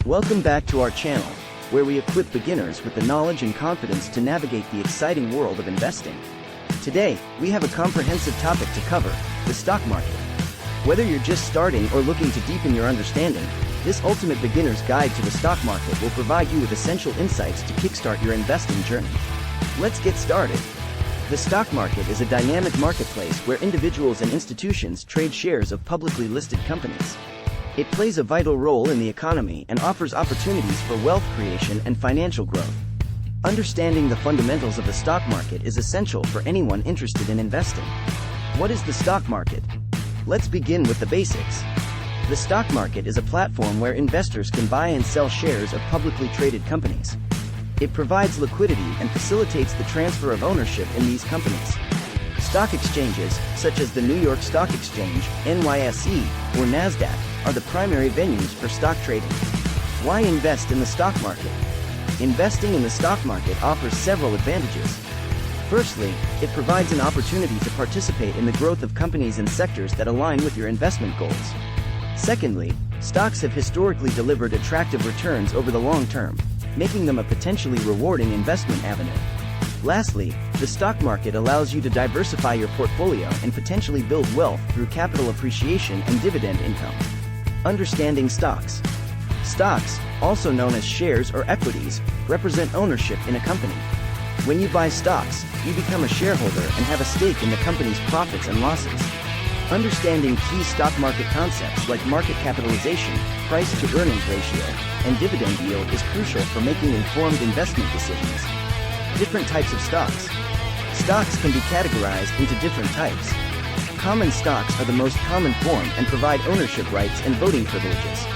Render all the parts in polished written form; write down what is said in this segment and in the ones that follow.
Welcome back to our channel, where we equip beginners with the knowledge and confidence to navigate the exciting world of investing. Today, we have a comprehensive topic to cover, the stock market. Whether you're just starting or looking to deepen your understanding, this ultimate beginner's guide to the stock market will provide you with essential insights to kickstart your investing journey. Let's get started. The stock market is a dynamic marketplace where individuals and institutions trade shares of publicly listed companies. It plays a vital role in the economy and offers opportunities for wealth creation and financial growth. Understanding the fundamentals of the stock market is essential for anyone interested in investing. What is the stock market? Let's begin with the basics. The stock market is a platform where investors can buy and sell shares of publicly traded companies. It provides liquidity and facilitates the transfer of ownership in these companies. Stock exchanges, such as the New York Stock Exchange, NYSE, or NASDAQ, are the primary venues for stock trading. Why invest in the stock market? Investing in the stock market offers several advantages. Firstly, it provides an opportunity to participate in the growth of companies and sectors that align with your investment goals. Secondly, stocks have historically delivered attractive returns over the long term, making them a potentially rewarding investment avenue. Lastly, the stock market allows you to diversify your portfolio and potentially build wealth through capital appreciation and dividend income. Understanding stocks. Stocks, also known as shares or equities, represent ownership in a company. When you buy stocks, you become a shareholder and have a stake in the company's profits and losses. Understanding key stock market concepts like market capitalization, price-to-earnings ratio, and dividend yield is crucial for making informed investment decisions. Different types of stocks. Stocks can be categorized into different types. Common stocks are the most common form and provide ownership rights and voting privileges.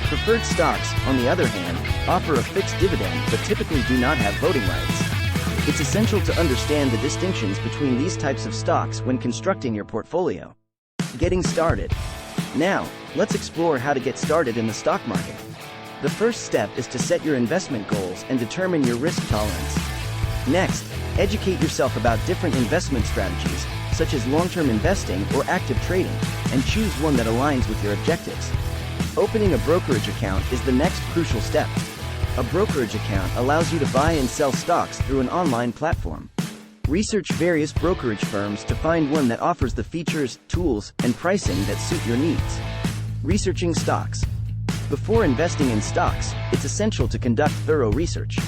Preferred stocks, on the other hand, offer a fixed dividend but typically do not have voting rights. It's essential to understand the distinctions between these types of stocks when constructing your portfolio. Getting started. Now, let's explore how to get started in the stock market. The first step is to set your investment goals and determine your risk tolerance. Next, educate yourself about different investment strategies, such as long-term investing or active trading, and choose one that aligns with your objectives. Opening a brokerage account is the next crucial step. A brokerage account allows you to buy and sell stocks through an online platform. Research various brokerage firms to find one that offers the features, tools, and pricing that suit your needs. Researching stocks. Before investing in stocks, it's essential to conduct thorough research.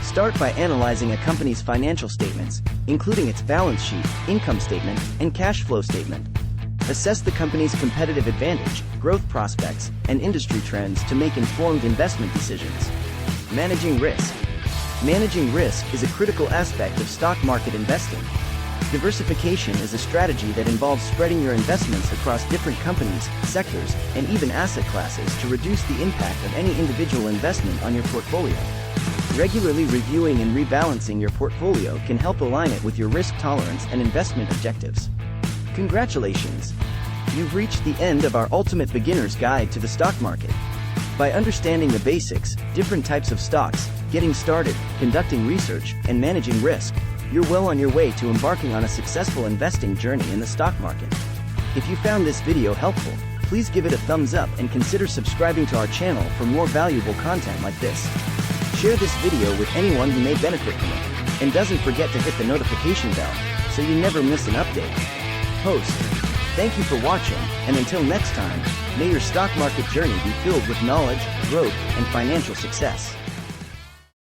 Start by analyzing a company's financial statements, including its balance sheet, income statement, and cash flow statement. Assess the company's competitive advantage, growth prospects, and industry trends to make informed investment decisions. Managing risk. Managing risk is a critical aspect of stock market investing. Diversification is a strategy that involves spreading your investments across different companies, sectors, and even asset classes to reduce the impact of any individual investment on your portfolio. Regularly reviewing and rebalancing your portfolio can help align it with your risk tolerance and investment objectives. Congratulations! You've reached the end of our ultimate beginner's guide to the stock market. By understanding the basics, different types of stocks, getting started, conducting research, and managing risk, you're well on your way to embarking on a successful investing journey in the stock market. If you found this video helpful, please give it a thumbs up and consider subscribing to our channel for more valuable content like this. Share this video with anyone who may benefit from it, and doesn't forget to hit the notification bell, so you never miss an update. Host. Thank you for watching, and until next time, may your stock market journey be filled with knowledge, growth, and financial success.